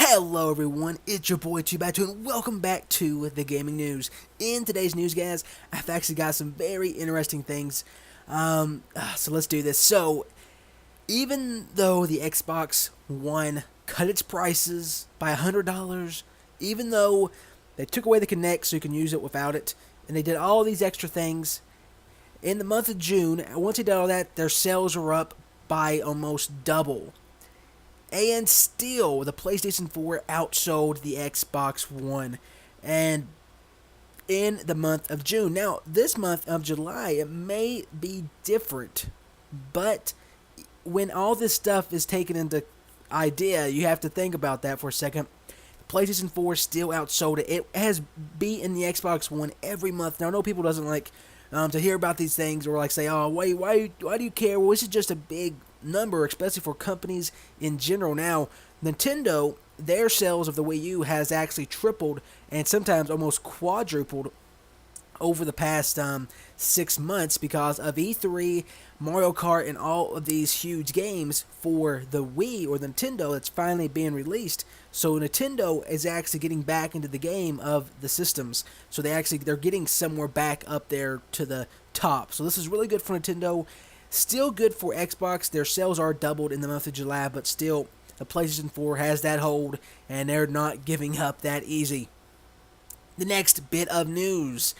Hello everyone, it's your boy Chubatu and welcome back to the gaming news. In today's news, guys, I've actually got some very interesting things. So let's do this. So, even though the Xbox One cut its prices by $100, even though they took away the Kinect so you can use it without it, and they did all these extra things, in the month of June, once they did all that, their sales were up by almost double. And still, the PlayStation 4 outsold the Xbox One. And in the month of June. Now, this month of July, it may be different. But when all this stuff is taken into idea, you have to think about that for a second. PlayStation 4 still outsold it. It has beaten the Xbox One every month. Now, I know people doesn't like to hear about these things or like say, oh, why do you care? Well, this is just a big number, especially for companies in general. Now, Nintendo, their sales of the Wii U has actually tripled and sometimes almost quadrupled over the past 6 months because of E3, Mario Kart, and all of these huge games for the Wii or the Nintendo that's finally being released. So Nintendo is actually getting back into the game of the systems. So they're getting somewhere back up there to the top. So this is really good for Nintendo. Still good for Xbox. Their sales are doubled in the month of July, but still the PlayStation 4 has that hold and they're not giving up that easy. The next bit of news.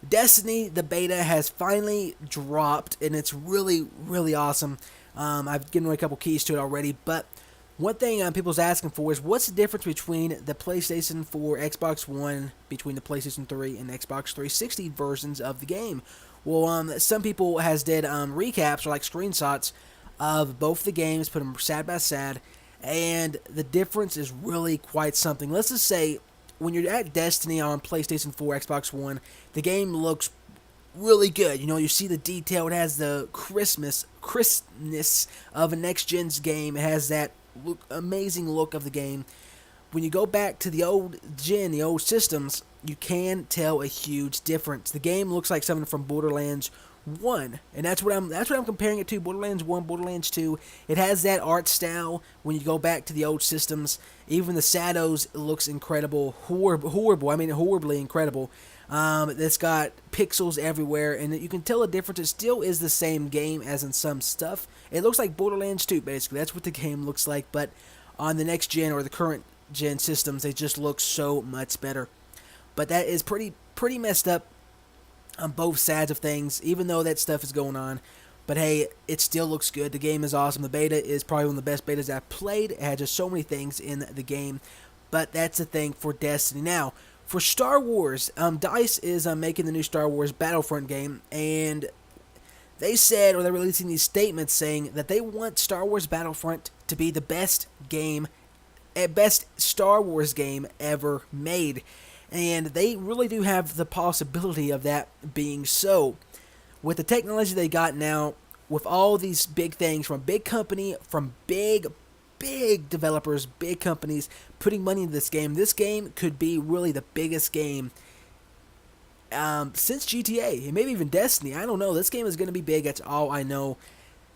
Destiny, the beta, has finally dropped, and it's really, really awesome. I've given away a couple keys to it already, but one thing people's asking for is what's the difference between the PlayStation 4, Xbox One, between the PlayStation 3 and Xbox 360 versions of the game? Well, some people has did recaps or like screenshots of both the games, put them side by side, and the difference is really quite something. Let's just say when you're at Destiny on PlayStation 4, Xbox One, the game looks really good. You know, you see the detail. It has the crispness of a next-gen's game. It has that amazing look of the game. When you go back to the old gen, the old systems, you can tell a huge difference. The game looks like something from Borderlands 1, and that's what I'm comparing it to. Borderlands 1, Borderlands 2. It has that art style when you go back to the old systems. Even the shadows looks incredible, horribly incredible. It's got pixels everywhere, and you can tell the difference. It still is the same game as in some stuff. It looks like Borderlands 2, basically. That's what the game looks like, but on the next gen or the current gen systems, they just look so much better. But that is pretty messed up on both sides of things, even though that stuff is going on. But hey, it still looks good. The game is awesome. The beta is probably one of the best betas I've played. It had just so many things in the game. But that's the thing for Destiny. Now, for Star Wars, DICE is making the new Star Wars Battlefront game, and they said, or they're releasing these statements saying that they want Star Wars Battlefront to be the best Star Wars game ever made. And they really do have the possibility of that being so. With the technology they got now, with all these big things from big company, from big developers, big companies putting money into this game could be really the biggest game since GTA, and maybe even Destiny. I don't know. This game is going to be big. That's all I know.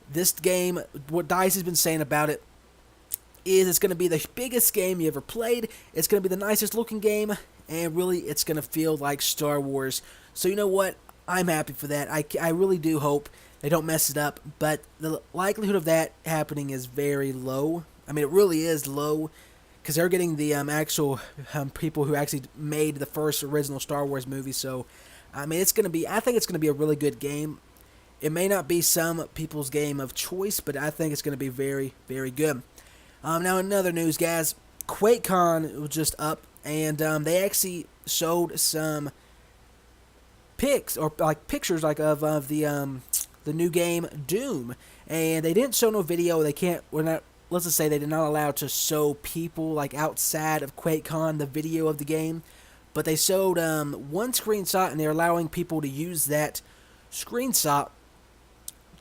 This game, what DICE has been saying about it, is it's going to be the biggest game you ever played. It's going to be the nicest looking game, and really it's going to feel like Star Wars. So you know what? I'm happy for that. I really do hope they don't mess it up, but the likelihood of that happening is very low. I mean, it really is low, because they're getting the actual people who actually made the first original Star Wars movie. So, I mean, I think it's going to be a really good game. It may not be some people's game of choice, but I think it's going to be very, very good. Now, in other news, guys, QuakeCon was just up, and they actually showed some pics or like pictures like of the new game Doom, and they didn't show no video. Let's just say they did not allow to show people like outside of QuakeCon the video of the game, but they showed one screenshot, and they're allowing people to use that screenshot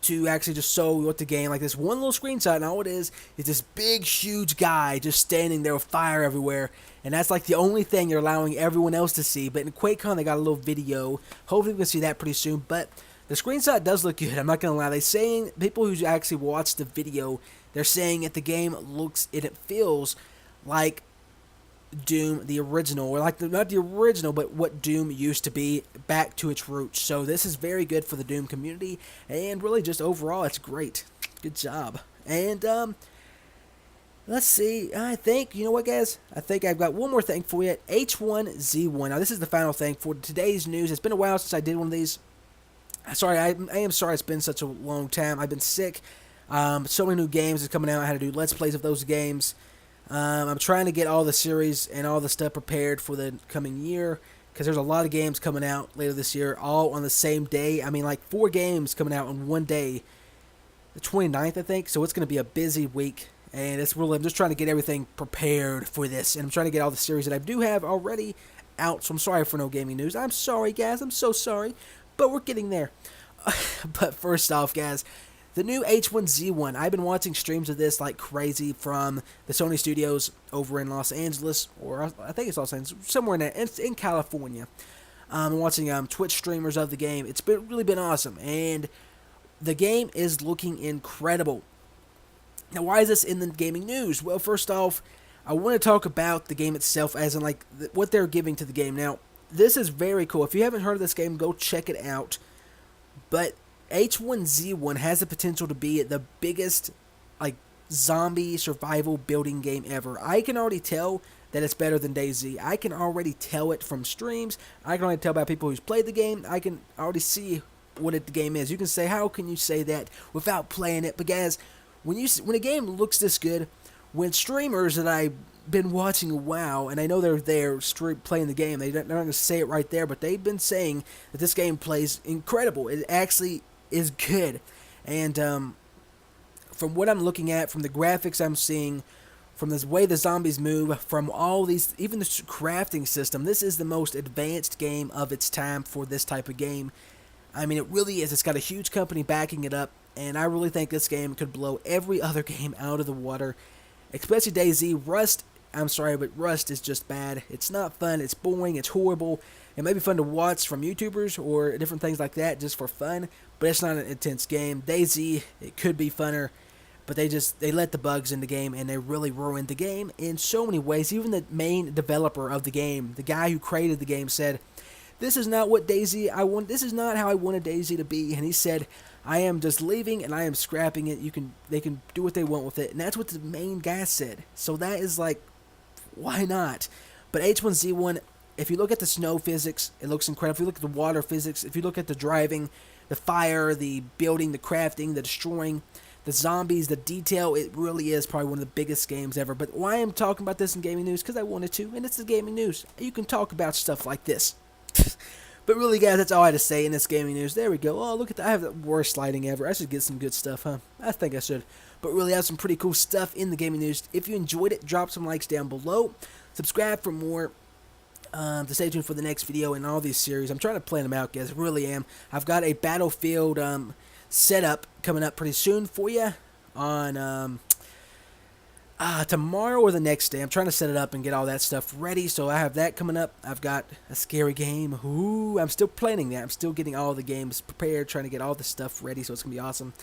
to actually just show what the game, like this one little screenshot, and all it is this big, huge guy just standing there with fire everywhere, and that's like the only thing you're allowing everyone else to see. But in QuakeCon, they got a little video. Hopefully we can see that pretty soon, but the screenshot does look good. I'm not going to lie. They're saying, people who actually watched the video, they're saying that the game looks and it feels like Doom, the original, or like not the original, but what Doom used to be, back to its roots. So this is very good for the Doom community, and really just overall, it's great. Good job. And let's see. I think, you know what, guys? I think I've got one more thing for you. H1Z1. Now, this is the final thing for today's news. It's been a while since I did one of these. Sorry, I am sorry it's been such a long time. I've been sick. So many new games are coming out. I had to do Let's Plays of those games. I'm trying to get all the series and all the stuff prepared for the coming year, because there's a lot of games coming out later this year, all on the same day. I mean, like 4 games coming out on one day, the 29th, I think. So it's going to be a busy week. And it's really, I'm just trying to get everything prepared for this. And I'm trying to get all the series that I do have already out. So I'm sorry for no gaming news. I'm sorry, guys. I'm so sorry. But we're getting there. But first off, guys, the new H1Z1. I've been watching streams of this like crazy from the Sony studios over in Los Angeles. Or I think it's Los Angeles. Somewhere in there. It's in California. I'm watching Twitch streamers of the game. It's really been awesome. And the game is looking incredible. Now, why is this in the gaming news? Well, first off, I want to talk about the game itself, as in like what they're giving to the game. Now, this is very cool. If you haven't heard of this game, go check it out. But H1Z1 has the potential to be the biggest like zombie survival building game ever. I can already tell that it's better than DayZ. I can already tell it from streams. I can already tell by people who's played the game. I can already see what the game is. You can say, how can you say that without playing it? But guys, when a game looks this good, when streamers that I've been watching a while, and I know they're there playing the game, they're not going to say it right there, but they've been saying that this game plays incredible. It actually is good. And from what I'm looking at, from the graphics I'm seeing, from the way the zombies move, from all these, even the crafting system, this is the most advanced game of its time for this type of game. I mean, it really is. It's got a huge company backing it up. And I really think this game could blow every other game out of the water, especially DayZ. Rust, I'm sorry, but Rust is just bad. It's not fun. It's boring. It's horrible. It may be fun to watch from YouTubers or different things like that just for fun, but it's not an intense game. DayZ, it could be funner, but they let the bugs in the game, and they really ruined the game in so many ways. Even the main developer of the game, the guy who created the game, said, "This is not what DayZ I want. This is not how I wanted DayZ to be." And he said, "I am just leaving and I am scrapping it. They can do what they want with it." And that's what the main guy said. So that is like, why not? But H1Z1, if you look at the snow physics, it looks incredible. If you look at the water physics, if you look at the driving, the fire, the building, the crafting, the destroying, the zombies, the detail, it really is probably one of the biggest games ever. But why I'm talking about this in gaming news? Because I wanted to, and it's the gaming news. You can talk about stuff like this. But really, guys, that's all I had to say in this gaming news. There we go. Oh, look at that. I have the worst lighting ever. I should get some good stuff, huh? I think I should. But really, I have some pretty cool stuff in the gaming news. If you enjoyed it, drop some likes down below. Subscribe for more. To stay tuned for the next video in all these series. I'm trying to plan them out, guys. I really am. I've got a Battlefield setup coming up pretty soon for you on tomorrow or the next day. I'm trying to set it up and get all that stuff ready, so I have that coming up. I've got a scary game. Ooh, I'm still planning that. I'm still getting all the games prepared, trying to get all the stuff ready, so it's going to be awesome.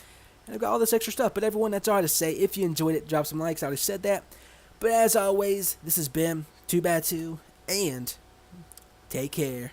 And I've got all this extra stuff. But everyone, that's all I have to say. If you enjoyed it, drop some likes. I already said that. But as always, this has been 2x2, and take care.